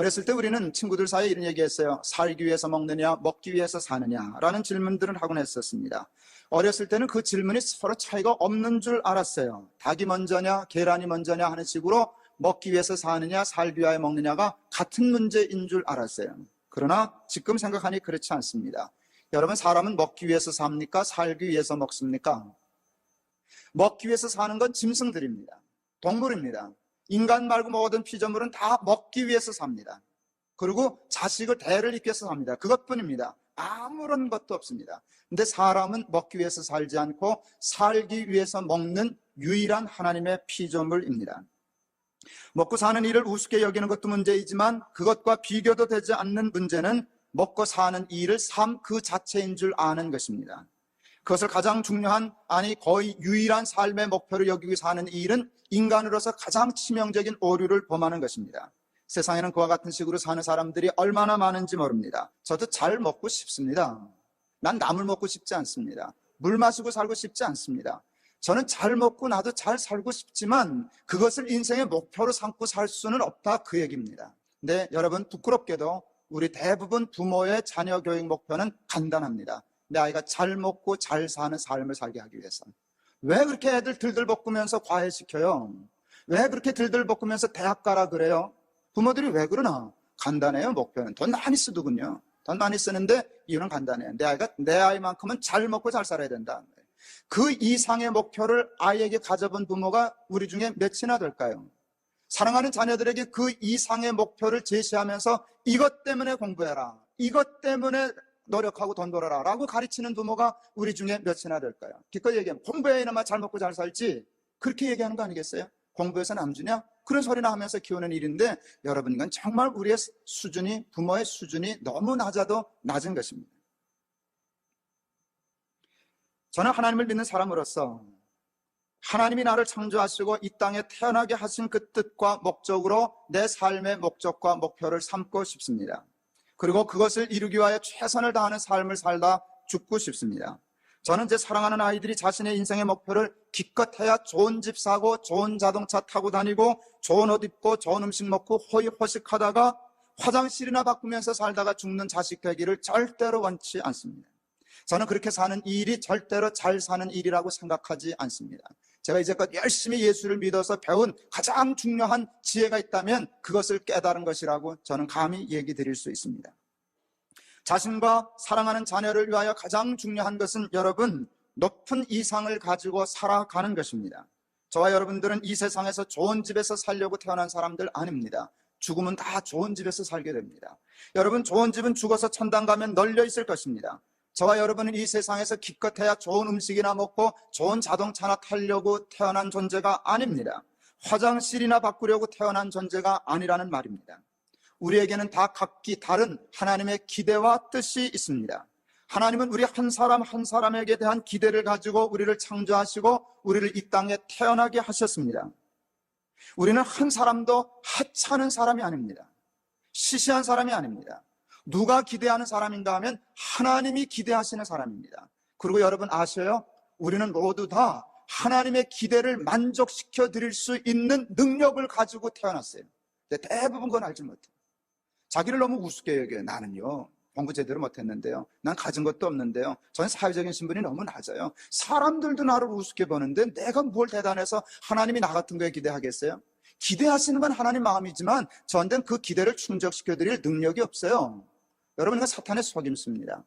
어렸을 때 우리는 친구들 사이에 이런 얘기했어요. 살기 위해서 먹느냐, 먹기 위해서 사느냐라는 질문들을 하곤 했었습니다. 어렸을 때는 그 질문이 서로 차이가 없는 줄 알았어요. 닭이 먼저냐, 계란이 먼저냐 하는 식으로 먹기 위해서 사느냐, 살기 위하여 먹느냐가 같은 문제인 줄 알았어요. 그러나 지금 생각하니 그렇지 않습니다. 여러분, 사람은 먹기 위해서 삽니까? 살기 위해서 먹습니까? 먹기 위해서 사는 건 짐승들입니다. 동물입니다. 인간 말고 모든 피조물은 다 먹기 위해서 삽니다. 그리고 자식을 대를 잇기 위해서 삽니다. 그것뿐입니다. 아무런 것도 없습니다. 근데 사람은 먹기 위해서 살지 않고 살기 위해서 먹는 유일한 하나님의 피조물입니다. 먹고 사는 일을 우습게 여기는 것도 문제이지만 그것과 비교도 되지 않는 문제는 먹고 사는 일을 삶 그 자체인 줄 아는 것입니다. 그것을 가장 중요한, 아니 거의 유일한 삶의 목표로 여기고 사는 이 일은 인간으로서 가장 치명적인 오류를 범하는 것입니다. 세상에는 그와 같은 식으로 사는 사람들이 얼마나 많은지 모릅니다. 저도 잘 먹고 싶습니다. 난 남을 먹고 싶지 않습니다. 물 마시고 살고 싶지 않습니다. 저는 잘 먹고 나도 잘 살고 싶지만 그것을 인생의 목표로 삼고 살 수는 없다, 그 얘기입니다. 근데 여러분, 부끄럽게도 우리 대부분 부모의 자녀 교육 목표는 간단합니다. 내 아이가 잘 먹고 잘 사는 삶을 살게 하기 위해서. 왜 그렇게 애들 들들 볶으면서 과외시켜요? 왜 그렇게 들들 볶으면서 대학 가라 그래요? 부모들이 왜 그러나? 간단해요, 목표는. 돈 많이 쓰더군요. 돈 많이 쓰는데 이유는 간단해요. 내 아이가 내 아이만큼은 잘 먹고 잘 살아야 된다. 그 이상의 목표를 아이에게 가져본 부모가 우리 중에 몇이나 될까요? 사랑하는 자녀들에게 그 이상의 목표를 제시하면서 이것 때문에 공부해라, 이것 때문에 노력하고 돈 벌어라 라고 가르치는 부모가 우리 중에 몇이나 될까요? 기껏 얘기하면 공부해 이놈아 잘 먹고 잘 살지, 그렇게 얘기하는 거 아니겠어요? 공부해서 남 주냐? 그런 소리나 하면서 키우는 일인데, 여러분, 이건 정말 우리의 수준이, 부모의 수준이 너무 낮아도 낮은 것입니다. 저는 하나님을 믿는 사람으로서 하나님이 나를 창조하시고 이 땅에 태어나게 하신 그 뜻과 목적으로 내 삶의 목적과 목표를 삼고 싶습니다. 그리고 그것을 이루기 위하여 최선을 다하는 삶을 살다 죽고 싶습니다. 저는 제 사랑하는 아이들이 자신의 인생의 목표를 기껏해야 좋은 집 사고 좋은 자동차 타고 다니고 좋은 옷 입고 좋은 음식 먹고 호의호식하다가 화장실이나 바꾸면서 살다가 죽는 자식 되기를 절대로 원치 않습니다. 저는 그렇게 사는 일이 절대로 잘 사는 일이라고 생각하지 않습니다. 제가 이제껏 열심히 예수를 믿어서 배운 가장 중요한 지혜가 있다면 그것을 깨달은 것이라고 저는 감히 얘기 드릴 수 있습니다. 자신과 사랑하는 자녀를 위하여 가장 중요한 것은 여러분, 높은 이상을 가지고 살아가는 것입니다. 저와 여러분들은 이 세상에서 좋은 집에서 살려고 태어난 사람들 아닙니다. 죽으면 다 좋은 집에서 살게 됩니다. 여러분, 좋은 집은 죽어서 천당 가면 널려 있을 것입니다. 저와 여러분은 이 세상에서 기껏해야 좋은 음식이나 먹고 좋은 자동차나 타려고 태어난 존재가 아닙니다. 화장실이나 바꾸려고 태어난 존재가 아니라는 말입니다. 우리에게는 다 각기 다른 하나님의 기대와 뜻이 있습니다. 하나님은 우리 한 사람 한 사람에게 대한 기대를 가지고 우리를 창조하시고 우리를 이 땅에 태어나게 하셨습니다. 우리는 한 사람도 하찮은 사람이 아닙니다. 시시한 사람이 아닙니다. 누가 기대하는 사람인가 하면 하나님이 기대하시는 사람입니다. 그리고 여러분 아셔요? 우리는 모두 다 하나님의 기대를 만족시켜 드릴 수 있는 능력을 가지고 태어났어요. 근데 대부분 그건 알지 못해요. 자기를 너무 우습게 여겨요. 나는요, 공부 제대로 못했는데요, 난 가진 것도 없는데요, 저는 사회적인 신분이 너무 낮아요. 사람들도 나를 우습게 보는데 내가 뭘 대단해서 하나님이 나 같은 거에 기대하겠어요? 기대하시는 건 하나님 마음이지만 저한테는 그 기대를 충족시켜 드릴 능력이 없어요. 여러분, 이건 사탄의 속임수입니다.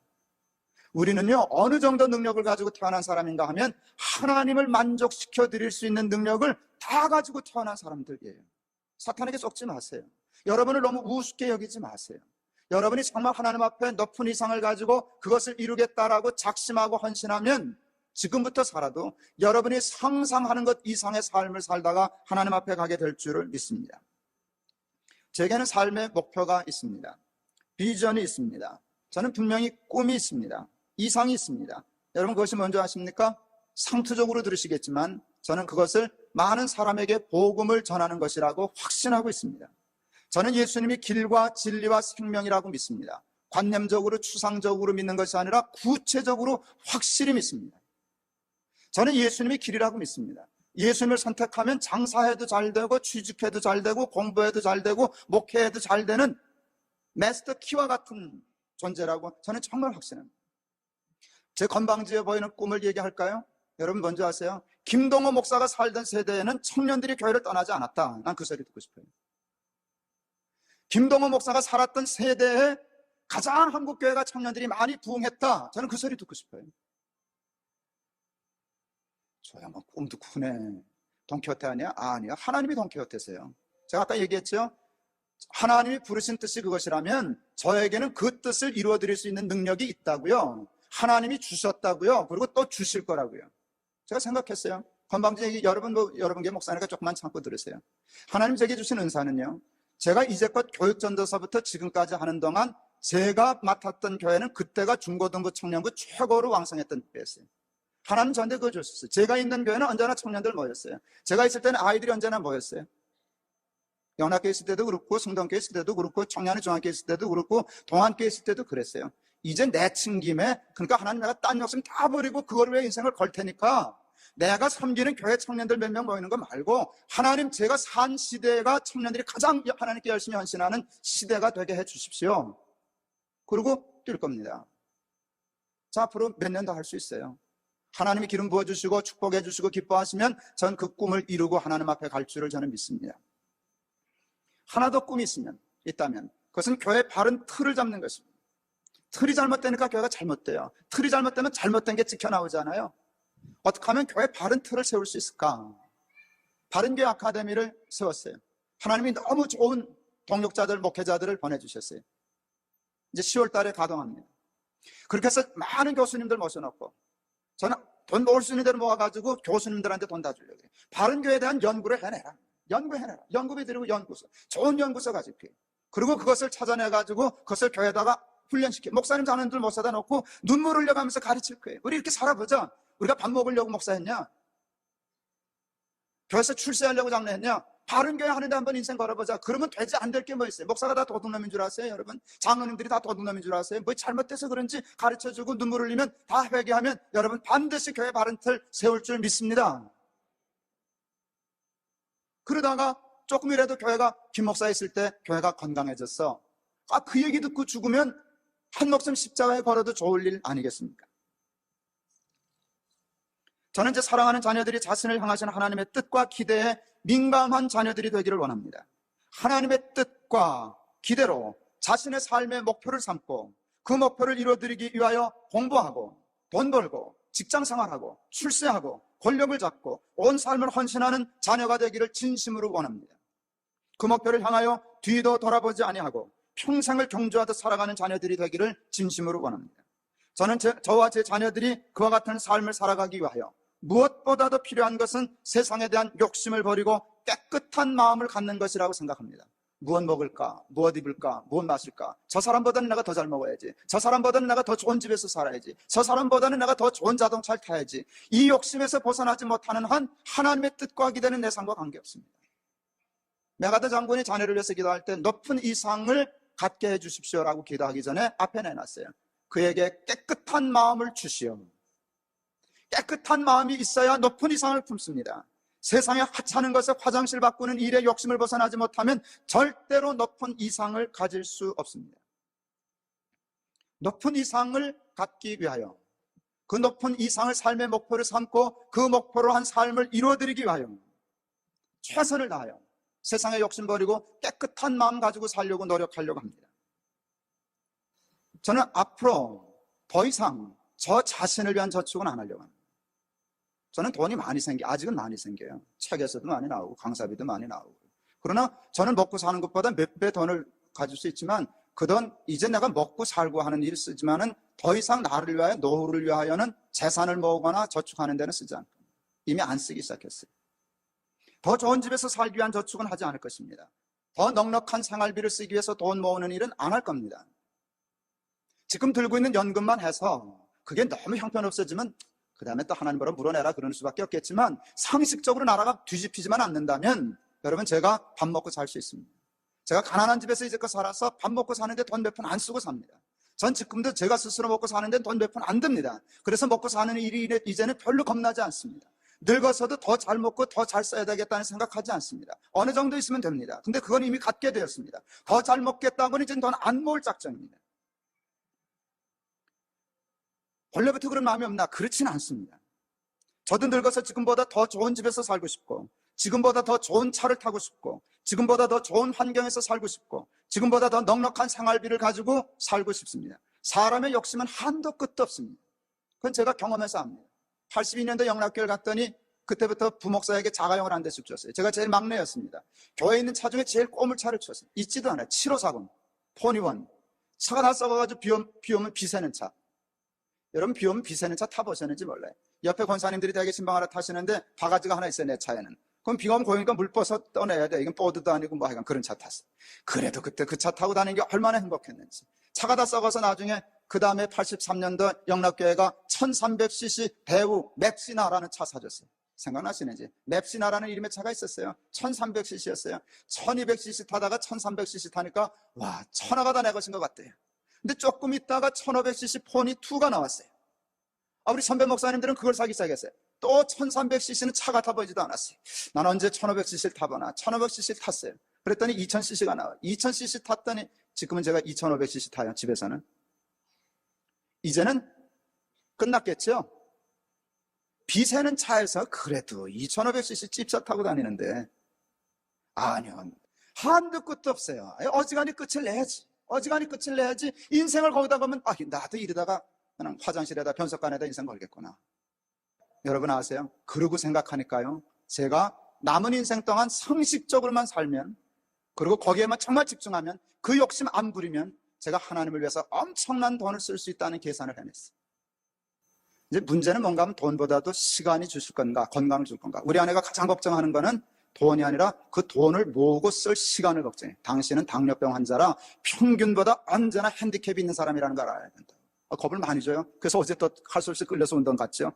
우리는요, 어느 정도 능력을 가지고 태어난 사람인가 하면 하나님을 만족시켜 드릴 수 있는 능력을 다 가지고 태어난 사람들이에요. 사탄에게 속지 마세요. 여러분을 너무 우습게 여기지 마세요. 여러분이 정말 하나님 앞에 높은 이상을 가지고 그것을 이루겠다라고 작심하고 헌신하면 지금부터 살아도 여러분이 상상하는 것 이상의 삶을 살다가 하나님 앞에 가게 될 줄을 믿습니다. 제게는 삶의 목표가 있습니다. 비전이 있습니다. 저는 분명히 꿈이 있습니다. 이상이 있습니다. 여러분, 그것이 뭔지 아십니까? 상투적으로 들으시겠지만 저는 그것을 많은 사람에게 복음을 전하는 것이라고 확신하고 있습니다. 저는 예수님이 길과 진리와 생명이라고 믿습니다. 관념적으로 추상적으로 믿는 것이 아니라 구체적으로 확실히 믿습니다. 저는 예수님이 길이라고 믿습니다. 예수님을 선택하면 장사해도 잘 되고 취직해도 잘 되고 공부해도 잘 되고 목회해도 잘 되는 마스터 키와 같은 존재라고 저는 정말 확신합니다. 제 건방지어 보이는 꿈을 얘기할까요? 여러분 먼저 아세요? 김동호 목사가 살던 세대에는 청년들이 교회를 떠나지 않았다. 난 그 소리 듣고 싶어요. 김동호 목사가 살았던 세대에 가장 한국교회가 청년들이 많이 부흥했다. 저는 그 소리 듣고 싶어요. 저야 뭐 꿈도 꾸네. 돈키호테 아니야? 아니야. 하나님이 돈키호테세요. 제가 아까 얘기했죠? 하나님이 부르신 뜻이 그것이라면 저에게는 그 뜻을 이루어드릴 수 있는 능력이 있다고요. 하나님이 주셨다고요. 그리고 또 주실 거라고요. 제가 생각했어요. 건방진 얘기 여러분께 목사니까 조금만 참고 들으세요. 하나님 제게 주신 은사는요, 제가 이제껏 교육전도서부터 지금까지 하는 동안 제가 맡았던 교회는 그때가 중고등부 청년부 최고로 왕성했던 교회였어요. 하나님 저한테 그거 줬었어요. 제가 있는 교회는 언제나 청년들 모였어요. 제가 있을 때는 아이들이 언제나 모였어요. 연합교회 있을 때도 그렇고, 성동교회 있을 때도 그렇고, 청년의 중학교회 있을 때도 그렇고, 동안교회 있을 때도 그랬어요. 이제 내친 김에, 그러니까 하나님 내가 딴 욕심 다 버리고 그걸 위해 인생을 걸 테니까 내가 섬기는 교회 청년들 몇 명 모이는 거 말고 하나님 제가 산 시대가 청년들이 가장 하나님께 열심히 헌신하는 시대가 되게 해 주십시오. 그리고 뛸 겁니다. 자, 앞으로 몇 년 더 할 수 있어요. 하나님이 기름 부어주시고 축복해 주시고 기뻐하시면 전 그 꿈을 이루고 하나님 앞에 갈 줄을 저는 믿습니다. 하나 더 꿈이 있다면 그것은 교회의 바른 틀을 잡는 것입니다. 틀이 잘못되니까 교회가 잘못돼요. 틀이 잘못되면 잘못된 게 찍혀나오잖아요. 어떻게 하면 교회의 바른 틀을 세울 수 있을까? 바른교회 아카데미를 세웠어요. 하나님이 너무 좋은 동력자들, 목회자들을 보내주셨어요. 이제 10월 달에 가동합니다. 그렇게 해서 많은 교수님들 모셔놓고 저는 돈 모을 수 있는 대로 모아가지고 교수님들한테 돈 다 주려고 해요. 바른교회에 대한 연구를 해내라. 연구비 드리고 연구소, 좋은 연구소 가지고, 그리고 그것을 찾아내가지고 그것을 교회에다가 훈련시켜. 목사님 자녀들 못 사다 놓고 눈물 흘려가면서 가르칠 거예요. 우리 이렇게 살아보자. 우리가 밥 먹으려고 목사했냐? 교회에서 출세하려고 장래했냐? 바른교회 하는데 한번 인생 걸어보자. 그러면 되지 안 될 게 뭐 있어요? 목사가 다 도둑놈인 줄 아세요, 여러분? 장로님들이 다 도둑놈인 줄 아세요? 뭐 잘못돼서 그런지 가르쳐주고 눈물 흘리면 다 회개하면 여러분 반드시 교회 바른 틀 세울 줄 믿습니다. 그러다가 조금이라도 교회가 김 목사 있을 때 교회가 건강해졌어. 그 얘기 듣고 죽으면 한 목숨 십자가에 걸어도 좋을 일 아니겠습니까? 저는 제 사랑하는 자녀들이 자신을 향하신 하나님의 뜻과 기대에 민감한 자녀들이 되기를 원합니다. 하나님의 뜻과 기대로 자신의 삶의 목표를 삼고 그 목표를 이루어드리기 위하여 공부하고 돈 벌고 직장 생활하고 출세하고 권력을 잡고 온 삶을 헌신하는 자녀가 되기를 진심으로 원합니다. 그 목표를 향하여 뒤도 돌아보지 아니하고 평생을 경주하듯 살아가는 자녀들이 되기를 진심으로 원합니다. 저는 저와 제 자녀들이 그와 같은 삶을 살아가기 위하여 무엇보다도 필요한 것은 세상에 대한 욕심을 버리고 깨끗한 마음을 갖는 것이라고 생각합니다. 무엇 먹을까? 무엇 입을까? 무엇 마실까? 저 사람보다는 내가 더 잘 먹어야지. 저 사람보다는 내가 더 좋은 집에서 살아야지. 저 사람보다는 내가 더 좋은 자동차를 타야지. 이 욕심에서 벗어나지 못하는 한 하나님의 뜻과 기대는 내 삶과 관계없습니다. 메가더 장군이 자녀를 위해서 기도할 때 높은 이상을 갖게 해주십시오라고 기도하기 전에 앞에 내놨어요. 그에게 깨끗한 마음을 주시오. 깨끗한 마음이 있어야 높은 이상을 품습니다. 세상에 하찮은 것에 화장실 바꾸는 일에 욕심을 벗어나지 못하면 절대로 높은 이상을 가질 수 없습니다. 높은 이상을 갖기 위하여 그 높은 이상을 삶의 목표를 삼고 그 목표로 한 삶을 이루어드리기 위하여 최선을 다하여 세상에 욕심 버리고 깨끗한 마음 가지고 살려고 노력하려고 합니다. 저는 앞으로 더 이상 저 자신을 위한 저축은 안 하려고 합니다. 저는 돈이 많이 아직은 많이 생겨요. 책에서도 많이 나오고 강사비도 많이 나오고. 그러나 저는 먹고 사는 것보다 몇 배 돈을 가질 수 있지만 그 돈 이제 내가 먹고 살고 하는 일을 쓰지만은 더 이상 나를 위하여 노후를 위하여는 재산을 모으거나 저축하는 데는 쓰지 않고 이미 안 쓰기 시작했어요. 더 좋은 집에서 살기 위한 저축은 하지 않을 것입니다. 더 넉넉한 생활비를 쓰기 위해서 돈 모으는 일은 안 할 겁니다. 지금 들고 있는 연금만 해서 그게 너무 형편없어지면 그 다음에 또 하나님 보러 물어내라 그러는 수밖에 없겠지만 상식적으로 나라가 뒤집히지만 않는다면 여러분 제가 밥 먹고 살 수 있습니다. 제가 가난한 집에서 이제껏 살아서 밥 먹고 사는데 돈 몇 푼 안 쓰고 삽니다. 전 지금도 제가 스스로 먹고 사는데 돈 몇 푼 안 듭니다. 그래서 먹고 사는 일이 이제는 별로 겁나지 않습니다. 늙어서도 더 잘 먹고 더 잘 써야 되겠다는 생각하지 않습니다. 어느 정도 있으면 됩니다. 근데 그건 이미 갖게 되었습니다. 더 잘 먹겠다고는 이제 더 안 모을 작정입니다. 원래부터 그런 마음이 없나? 그렇지는 않습니다. 저도 늙어서 지금보다 더 좋은 집에서 살고 싶고, 지금보다 더 좋은 차를 타고 싶고, 지금보다 더 좋은 환경에서 살고 싶고, 지금보다 더 넉넉한 생활비를 가지고 살고 싶습니다. 사람의 욕심은 한도 끝도 없습니다. 그건 제가 경험해서 압니다. 82년도 영락교회를 갔더니 그때부터 부목사에게 자가용을 한 대씩 줬어요. 제가 제일 막내였습니다. 교회에 있는 차 중에 제일 꼬물차를 줬어요. 있지도 않아요. 7540, 포니원. 차가 다 썩어가지고 비 오면 비 새는 차. 여러분, 비 오면 비 새는 차 타보셨는지 몰라요. 옆에 권사님들이 되게 신방하러 타시는데 바가지가 하나 있어요, 내 차에는. 그럼 비가 오면 고이니까 물 벗어 떠내야 돼. 이건 보드도 아니고 뭐 하여간 그런 차 탔어요. 그래도 그때 그 차 타고 다니는 게 얼마나 행복했는지. 차가 다 썩어서 나중에 그 다음에 83년도 영락교회가 1300cc 대우 맵시나라는 차 사줬어요. 생각나시는지? 맵시나라는 이름의 차가 있었어요. 1300cc였어요. 1200cc 타다가 1300cc 타니까 와, 천하가 다 내 것인 것 같대요. 근데 조금 있다가 1500cc 포니2가 나왔어요. 우리 선배 목사님들은 그걸 사기 시작했어요. 또 1300cc는 차 같아 보이지도 않았어요. 난 언제 1500cc를 타보나. 1500cc 탔어요. 그랬더니 2000cc가 나와요. 2000cc 탔더니 지금은 제가 2500cc 타요, 집에서는. 이제는 끝났겠죠? 비 새는 차에서 그래도 2500cc 찝차 타고 다니는데, 아니요, 한도 끝도 없어요. 어지간히 끝을 내야지. 어지간히 끝을 내야지. 인생을 거기다 보면 나도 이러다가 그냥 화장실에다 변속관에다 인생 걸겠구나. 여러분 아세요? 그러고 생각하니까요, 제가 남은 인생 동안 상식적으로만 살면, 그리고 거기에만 정말 집중하면, 그 욕심 안 부리면 제가 하나님을 위해서 엄청난 돈을 쓸 수 있다는 계산을 해냈어요. 이제 문제는 뭔가 하면 돈보다도 시간이 주실 건가, 건강을 줄 건가. 우리 아내가 가장 걱정하는 거는 돈이 아니라 그 돈을 모으고 쓸 시간을 걱정해. 당신은 당뇨병 환자라 평균보다 언제나 핸디캡이 있는 사람이라는 걸 알아야 된다. 겁을 많이 줘요. 그래서 어제 또 할 수 없이 끌려서 운동 갔죠.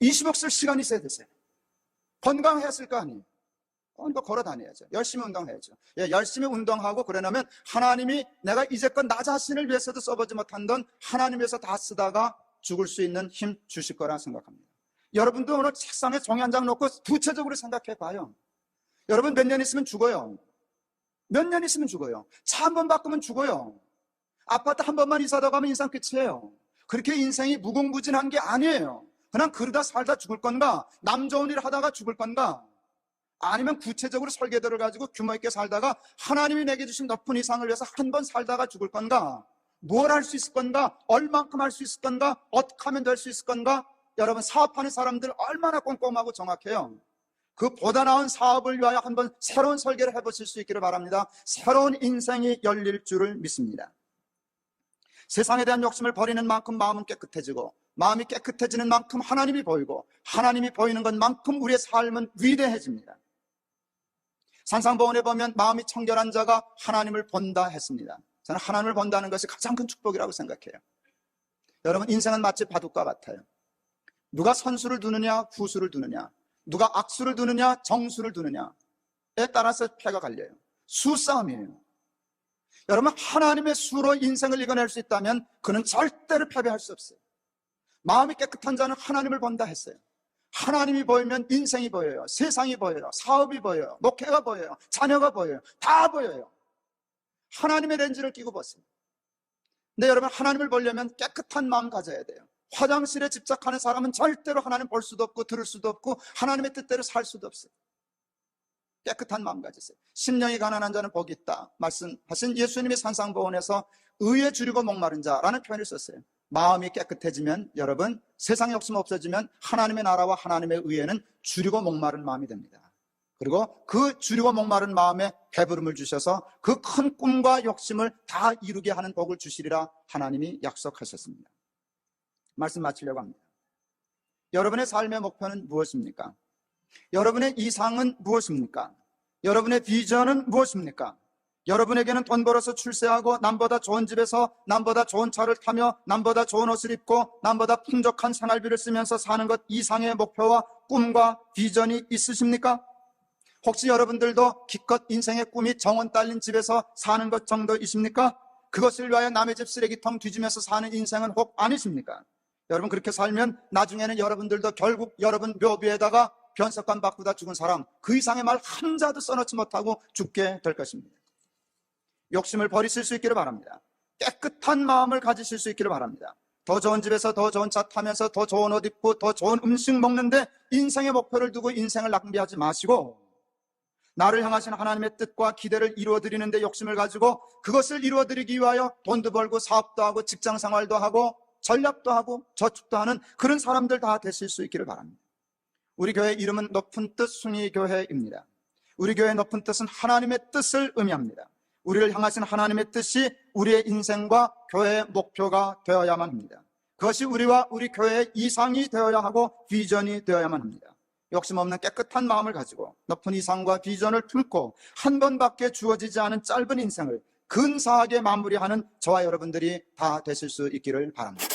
20억 쓸 시간이 있어야 되세요. 건강했을 거 아니에요. 걸어 다녀야죠. 열심히 운동해야죠. 열심히 운동하고 그러려면 하나님이 내가 이제껏 나 자신을 위해서도 써보지 못한 돈 하나님 위해서 다 쓰다가 죽을 수 있는 힘 주실 거라 생각합니다. 여러분도 오늘 책상에 종이 한 장 놓고 구체적으로 생각해 봐요. 여러분 몇 년 있으면 죽어요. 몇 년 있으면 죽어요. 차 한 번 바꾸면 죽어요. 아파트 한 번만 이사하다 가면 인생 끝이에요. 그렇게 인생이 무궁무진한 게 아니에요. 그냥 그러다 살다 죽을 건가? 남 좋은 일 하다가 죽을 건가? 아니면 구체적으로 설계도를 가지고 규모 있게 살다가 하나님이 내게 주신 높은 이상을 위해서 한 번 살다가 죽을 건가? 뭘 할 수 있을 건가? 얼만큼 할 수 있을 건가? 어떻게 하면 될 수 있을 건가? 여러분 사업하는 사람들 얼마나 꼼꼼하고 정확해요. 그 보다 나은 사업을 위하여 한번 새로운 설계를 해보실 수 있기를 바랍니다. 새로운 인생이 열릴 줄을 믿습니다. 세상에 대한 욕심을 버리는 만큼 마음은 깨끗해지고, 마음이 깨끗해지는 만큼 하나님이 보이고, 하나님이 보이는 것만큼 우리의 삶은 위대해집니다. 산상보원에 보면 마음이 청결한 자가 하나님을 본다 했습니다. 저는 하나님을 본다는 것이 가장 큰 축복이라고 생각해요. 여러분 인생은 마치 바둑과 같아요. 누가 선수를 두느냐 후수를 두느냐, 누가 악수를 두느냐 정수를 두느냐에 따라서 패가 갈려요. 수싸움이에요. 여러분 하나님의 수로 인생을 이겨낼 수 있다면 그는 절대로 패배할 수 없어요. 마음이 깨끗한 자는 하나님을 본다 했어요. 하나님이 보이면 인생이 보여요. 세상이 보여요. 사업이 보여요. 목회가 보여요. 자녀가 보여요. 다 보여요. 하나님의 렌즈를 끼고 보세요. 근데 여러분 하나님을 보려면 깨끗한 마음 가져야 돼요. 화장실에 집착하는 사람은 절대로 하나님 볼 수도 없고 들을 수도 없고 하나님의 뜻대로 살 수도 없어요. 깨끗한 마음 가지세요. 심령이 가난한 자는 복이 있다 말씀하신 예수님이 산상보원에서 의에 줄이고 목마른 자라는 표현을 썼어요. 마음이 깨끗해지면 여러분 세상의 욕심 없어지면 하나님의 나라와 하나님의 의에는 줄이고 목마른 마음이 됩니다. 그리고 그 줄이고 목마른 마음에 배부름을 주셔서 그 큰 꿈과 욕심을 다 이루게 하는 복을 주시리라 하나님이 약속하셨습니다. 말씀 마치려고 합니다. 여러분의 삶의 목표는 무엇입니까? 여러분의 이상은 무엇입니까? 여러분의 비전은 무엇입니까? 여러분에게는 돈 벌어서 출세하고 남보다 좋은 집에서 남보다 좋은 차를 타며 남보다 좋은 옷을 입고 남보다 풍족한 생활비를 쓰면서 사는 것 이상의 목표와 꿈과 비전이 있으십니까? 혹시 여러분들도 기껏 인생의 꿈이 정원 딸린 집에서 사는 것 정도이십니까? 그것을 위하여 남의 집 쓰레기통 뒤지면서 사는 인생은 혹 아니십니까? 여러분, 그렇게 살면 나중에는 여러분들도 결국 여러분 묘비에다가 변석관 바꾸다 죽은 사람, 그 이상의 말 한자도 써놓지 못하고 죽게 될 것입니다. 욕심을 버리실 수 있기를 바랍니다. 깨끗한 마음을 가지실 수 있기를 바랍니다. 더 좋은 집에서 더 좋은 차 타면서 더 좋은 옷 입고 더 좋은 음식 먹는데 인생의 목표를 두고 인생을 낭비하지 마시고, 나를 향하신 하나님의 뜻과 기대를 이루어드리는데 욕심을 가지고 그것을 이루어드리기 위하여 돈도 벌고 사업도 하고 직장생활도 하고 전략도 하고 저축도 하는 그런 사람들 다 되실 수 있기를 바랍니다. 우리 교회 이름은 높은 뜻 숭의교회입니다. 우리 교회의 높은 뜻은 하나님의 뜻을 의미합니다. 우리를 향하신 하나님의 뜻이 우리의 인생과 교회의 목표가 되어야만 합니다. 그것이 우리와 우리 교회의 이상이 되어야 하고 비전이 되어야만 합니다. 욕심 없는 깨끗한 마음을 가지고 높은 이상과 비전을 품고 한 번밖에 주어지지 않은 짧은 인생을 근사하게 마무리하는 저와 여러분들이 다 되실 수 있기를 바랍니다.